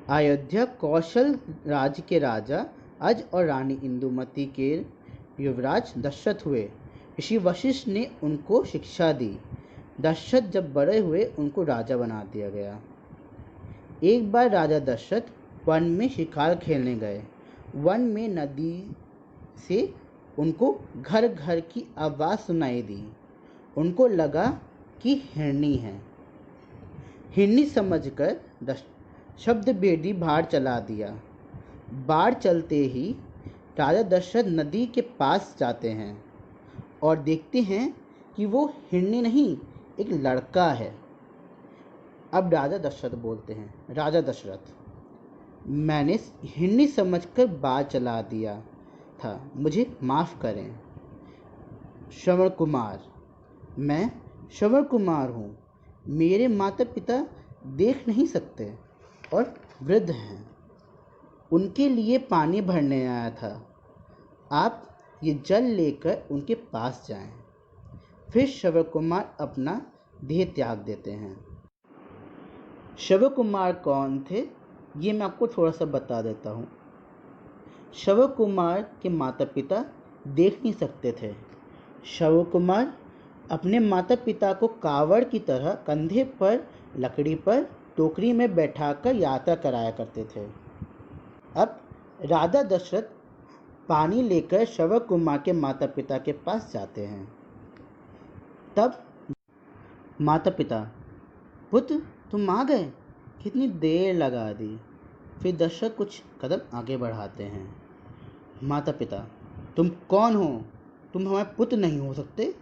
अयोध्या कौशल राज्य के राजा अज और रानी इंदुमती के युवराज दशरथ हुए। ऋषि वशिष्ठ ने उनको शिक्षा दी। दशरथ जब बड़े हुए उनको राजा बना दिया गया। एक बार राजा दशरथ वन में शिकार खेलने गए। वन में नदी से उनको घर घर की आवाज़ सुनाई दी। उनको लगा कि हिरनी है। हिरनी समझकर शब्द भेदी बाढ़ चला दिया। बाढ़ चलते ही राजा दशरथ नदी के पास जाते हैं और देखते हैं कि वो हिरनी नहीं, एक लड़का है। अब राजा दशरथ बोलते हैं, राजा दशरथ, मैंने हिरनी समझकर बाढ़ चला दिया था, मुझे माफ़ करें। श्रवण कुमार, मैं श्रवण कुमार हूँ। मेरे माता पिता देख नहीं सकते और वृद्ध हैं। उनके लिए पानी भरने आया था। आप ये जल लेकर उनके पास जाएं। फिर श्रवण कुमार अपना देह त्याग देते हैं। श्रवण कुमार कौन थे, ये मैं आपको थोड़ा सा बता देता हूँ। श्रवण कुमार के माता पिता देख नहीं सकते थे। श्रवण कुमार अपने माता पिता को कावड़ की तरह कंधे पर लकड़ी पर टोकरी में बैठाकर यात्रा कराया करते थे। अब राजा दशरथ पानी लेकर श्रवण कुमार के माता पिता के पास जाते हैं। तब माता पिता, पुत्र तुम आ गए, कितनी देर लगा दी। फिर दशरथ कुछ कदम आगे बढ़ाते हैं। माता पिता, तुम कौन हो, तुम हमारे पुत्र नहीं हो सकते।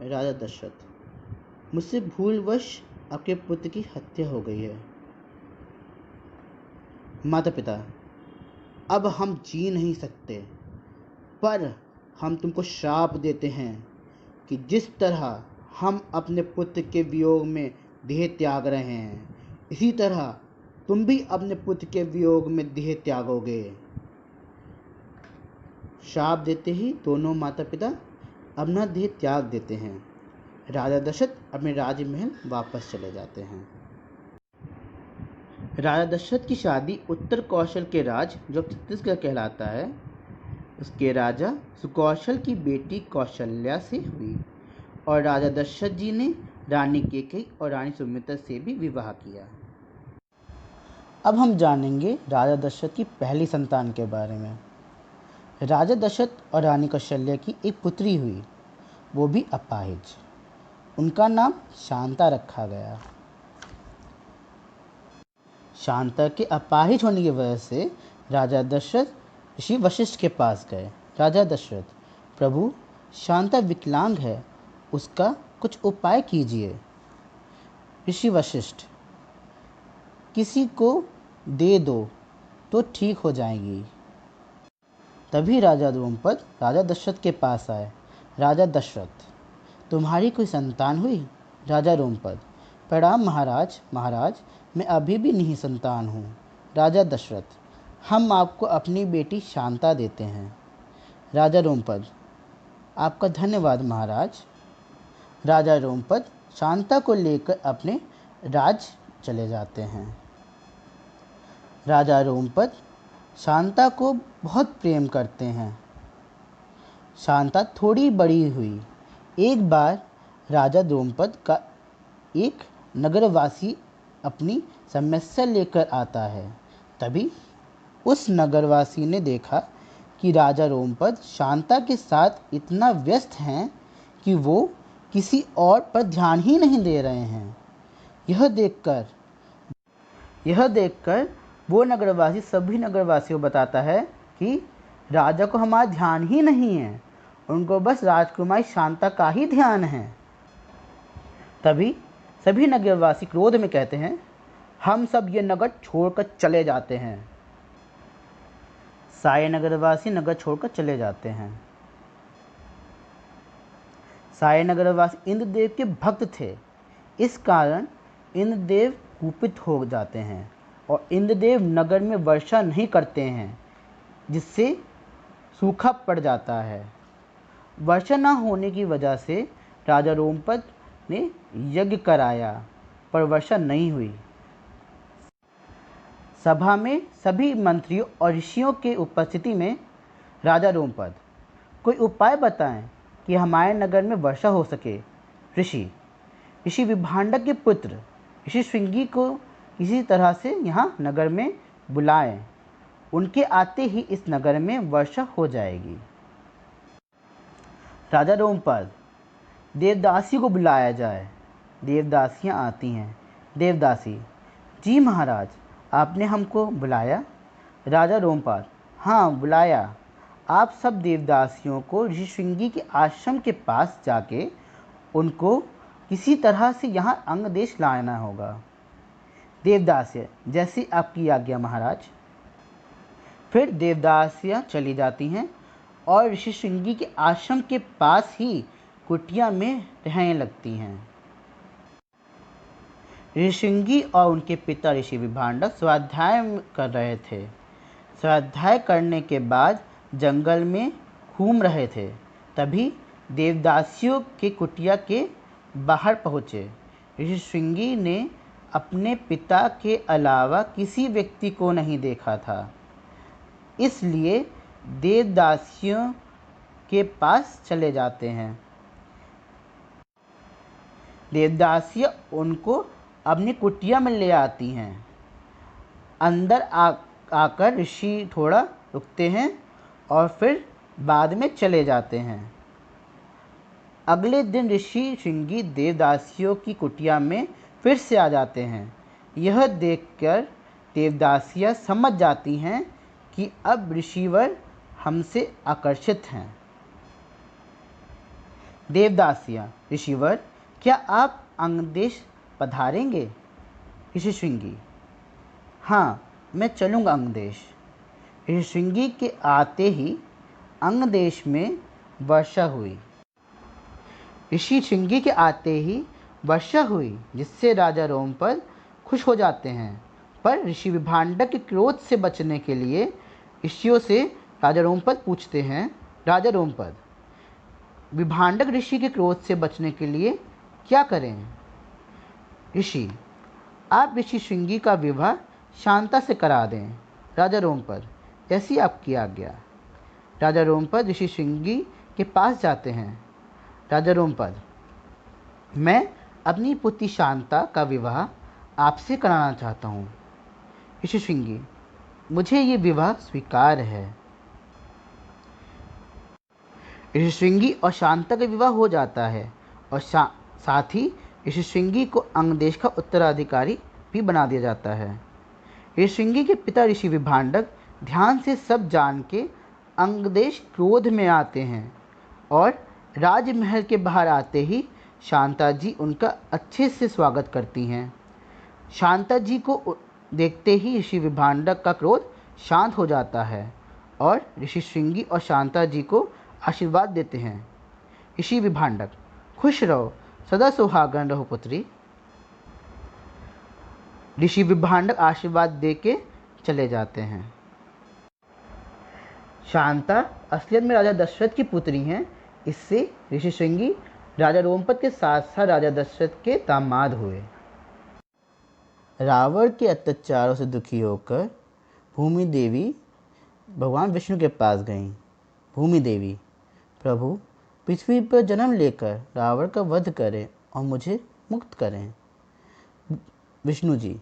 राजा दशरथ, मुझसे भूलवश आपके पुत्र की हत्या हो गई है। माता पिता, अब हम जी नहीं सकते, पर हम तुमको श्राप देते हैं कि जिस तरह हम अपने पुत्र के वियोग में देह त्याग रहे हैं, इसी तरह तुम भी अपने पुत्र के वियोग में देह त्यागोगे। श्राप देते ही दोनों माता पिता अपना देह त्याग देते हैं। राजा दशरथ अपने राजमहल वापस चले जाते हैं। राजा दशरथ की शादी उत्तर कौशल के राज, जो छत्तीसगढ़ कहलाता है, उसके राजा सुकौशल की बेटी कौशल्या से हुई और राजा दशरथ जी ने रानी केकई और रानी सुमित्रा से भी विवाह किया। अब हम जानेंगे राजा दशरथ की पहली संतान के बारे में। राजा दशरथ और रानी कौशल्या की एक पुत्री हुई, वो भी अपाहिज। उनका नाम शांता रखा गया। शांता के अपाहिज होने की वजह से राजा दशरथ ऋषि वशिष्ठ के पास गए। राजा दशरथ, प्रभु शांता विकलांग है, उसका कुछ उपाय कीजिए। ऋषि वशिष्ठ, किसी को दे दो तो ठीक हो जाएगी। तभी राजा द्रुपद राजा दशरथ के पास आए। राजा दशरथ, तुम्हारी कोई संतान हुई। राजा द्रुपद, प्रणाम महाराज। महाराज, मैं अभी भी नहीं संतान हूँ। राजा दशरथ, हम आपको अपनी बेटी शांता देते हैं। राजा द्रुपद, आपका धन्यवाद महाराज। राजा द्रुपद शांता को लेकर अपने राज्य चले जाते हैं। राजा द्रुपद शांता को बहुत प्रेम करते हैं। शांता थोड़ी बड़ी हुई। एक बार राजा द्रुपद का एक नगरवासी अपनी समस्या लेकर आता है। तभी उस नगरवासी ने देखा कि राजा द्रुपद शांता के साथ इतना व्यस्त हैं कि वो किसी और पर ध्यान ही नहीं दे रहे हैं। यह देखकर वो नगरवासी सभी नगरवासियों को बताता है कि राजा को हमारा ध्यान ही नहीं है, उनको बस राजकुमारी शांता का ही ध्यान है। तभी सभी नगरवासी क्रोध में कहते हैं, हम सब ये नगर छोड़कर चले जाते हैं। सारे नगरवासी नगर छोड़कर चले जाते हैं। सारे नगरवासी इंद्रदेव के भक्त थे। इस कारण इंद्रदेव कुपित हो जाते हैं और इंद्रदेव नगर में वर्षा नहीं करते हैं, जिससे सूखा पड़ जाता है। वर्षा न होने की वजह से राजा द्रुपद ने यज्ञ कराया, पर वर्षा नहीं हुई। सभा में सभी मंत्रियों और ऋषियों के उपस्थिति में राजा रोमपद, कोई उपाय बताएं कि हमारे नगर में वर्षा हो सके। ऋषि विभांडक के पुत्र ऋषि श्रृंगी को किसी तरह से यहाँ नगर में बुलाएं, उनके आते ही इस नगर में वर्षा हो जाएगी। राजा रोमपद, देवदासी को बुलाया जाए। देवदासियाँ आती हैं। देवदासी, जी महाराज, आपने हमको बुलाया। राजा रोमपद, हाँ बुलाया। आप सब देवदासियों को ऋषि श्रृंगी के आश्रम के पास जाके उनको किसी तरह से यहाँ अंग देश लाना होगा। देवदासियाँ, जैसी आपकी आज्ञा महाराज। फिर देवदासियाँ चली जाती हैं और ऋषि श्रृंगी के आश्रम के पास ही कुटिया में रहने लगती हैं। ऋषि श्रृंगी और उनके पिता ऋषि विभांडक स्वाध्याय कर रहे थे। स्वाध्याय करने के बाद जंगल में घूम रहे थे। तभी देवदासियों के कुटिया के बाहर पहुँचे। ऋषि श्रृंगी ने अपने पिता के अलावा किसी व्यक्ति को नहीं देखा था, इसलिए देवदासियों के पास चले जाते हैं। देवदासियाँ उनको अपनी कुटिया में ले आती हैं। अंदर आकर ऋषि थोड़ा रुकते हैं और फिर बाद में चले जाते हैं। अगले दिन ऋषि श्रृंगी देवदासियों की कुटिया में फिर से आ जाते हैं। यह देखकर देवदासियाँ समझ जाती हैं कि अब ऋषिवर हमसे आकर्षित हैं। देवदासियाँ, ऋषिवर, क्या आप अंगदेश पधारेंगे? ऋषि श्रृंगी, हाँ मैं चलूँगा अंगदेश। ऋषि श्रृंगी के आते ही अंगदेश में वर्षा हुई। ऋषि श्रृंगी के आते ही वर्षा हुई, जिससे राजा रोमपद खुश हो जाते हैं। पर ऋषि विभांडक के क्रोध से बचने के लिए ऋषियों से राजा रोमपद पूछते हैं, राजा रोमपद, विभांडक ऋषि के क्रोध से बचने के लिए क्या करें? ऋषि, आप ऋषि श्रृंगी का विवाह शांता से करा दें। राजा रोमपद, जैसी आपकी आज्ञा। राजा रोमपद ऋषि श्रृंगी के पास जाते हैं। राजा रोमपद, मैं अपनी पुत्री शांता का विवाह आपसे कराना चाहता हूँ। ऋषि श्रृंगी, मुझे ये विवाह स्वीकार है। ऋषि श्रृंगी और शांता का विवाह हो जाता है और साथ ही ऋषि श्रृंगी को अंगदेश का उत्तराधिकारी भी बना दिया जाता है। ऋषि श्रृंगी के पिता ऋषि विभांडक ध्यान से सब जान के अंगदेश क्रोध में आते हैं और राजमहल के बाहर आते ही शांता जी उनका अच्छे से स्वागत करती हैं। शांता जी को देखते ही ऋषि विभांडक का क्रोध शांत हो जाता है और ऋषि श्रृंगी और शांता जी को आशीर्वाद देते हैं। ऋषि विभांडक, खुश रहो, सदा सुहागन रहो पुत्री। ऋषि विभांडक आशीर्वाद दे के चले जाते हैं। शांता असलियत में राजा दशरथ की पुत्री हैं, इससे ऋषि श्रृंगी राजा रोमपद के साथ साथ राजा दशरथ के दामाद हुए। रावण के अत्याचारों से दुखी होकर भूमि देवी भगवान विष्णु के पास गईं। भूमि देवी, प्रभु, पृथ्वी पर जन्म लेकर रावण का वध करें और मुझे मुक्त करें। विष्णु जी,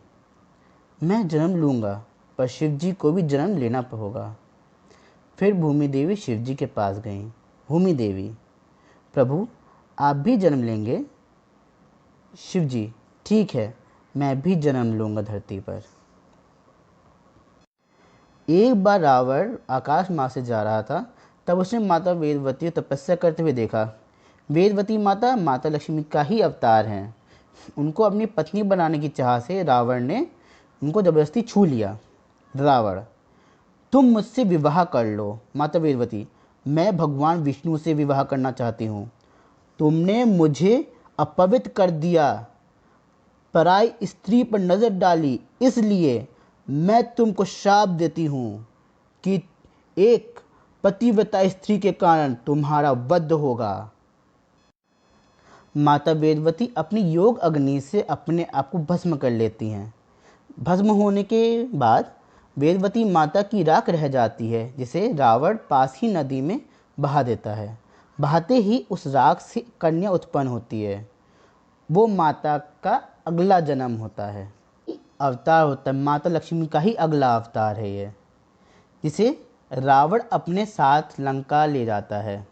मैं जन्म लूँगा, पर शिव जी को भी जन्म लेना होगा। फिर भूमि देवी शिव जी के पास गईं। भूमि देवी, प्रभु, आप भी जन्म लेंगे? शिव जी, ठीक है, मैं भी जन्म लूँगा धरती पर। एक बार रावण आकाश मार्ग से जा रहा था, तब उसने माता वेदवती को तपस्या करते हुए देखा। वेदवती माता माता लक्ष्मी का ही अवतार हैं। उनको अपनी पत्नी बनाने की चाह से रावण ने उनको जबरदस्ती छू लिया। रावण, तुम मुझसे विवाह कर लो। माता वेदवती, मैं भगवान विष्णु से विवाह करना चाहती हूँ। तुमने मुझे अपवित्र कर दिया, पराई स्त्री पर नज़र डाली, इसलिए मैं तुमको श्राप देती हूँ कि एक पतिव्रता स्त्री के कारण तुम्हारा वध होगा। माता वेदवती अपनी योग अग्नि से अपने आप को भस्म कर लेती हैं। भस्म होने के बाद वेदवती माता की राख रह जाती है, जिसे रावण पास ही नदी में बहा देता है। बहाते ही उस राख से कन्या उत्पन्न होती है। वो माता का अगला जन्म होता है, अवतार होता है। माता लक्ष्मी का ही अगला अवतार है ये, जिसे रावण अपने साथ लंका ले जाता है।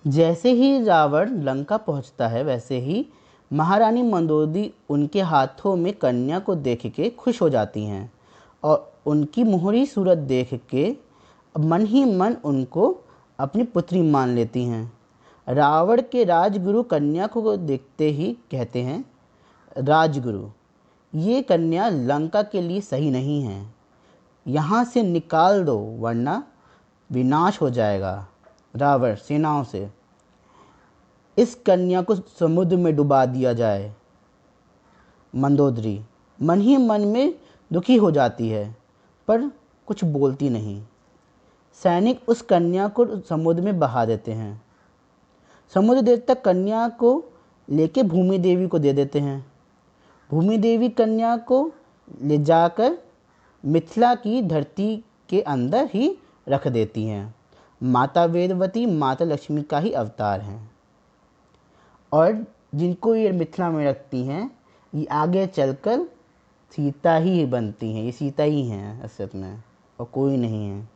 जैसे ही रावण लंका पहुंचता है, वैसे ही महारानी मंदोदरी उनके हाथों में कन्या को देख के खुश हो जाती हैं और उनकी मोहरी सूरत देख के मन ही मन उनको अपनी पुत्री मान लेती हैं। रावण के राजगुरु कन्या को देखते ही कहते हैं, राजगुरु, ये कन्या लंका के लिए सही नहीं है, यहाँ से निकाल दो वरना विनाश हो जाएगा रावण सेनाओं से। इस कन्या को समुद्र में डुबा दिया जाए। मंदोदरी मन ही मन में दुखी हो जाती है, पर कुछ बोलती नहीं। सैनिक उस कन्या को समुद्र में बहा देते हैं। समुद्र देवता कन्या को लेके भूमि देवी को दे देते हैं। भूमि देवी कन्या को ले जाकर मिथिला की धरती के अंदर ही रख देती हैं। माता वेदवती माता लक्ष्मी का ही अवतार हैं और जिनको ये मिथिला में रखती हैं, ये आगे चलकर सीता ही बनती हैं। ये सीता ही हैं असल में, और कोई नहीं है।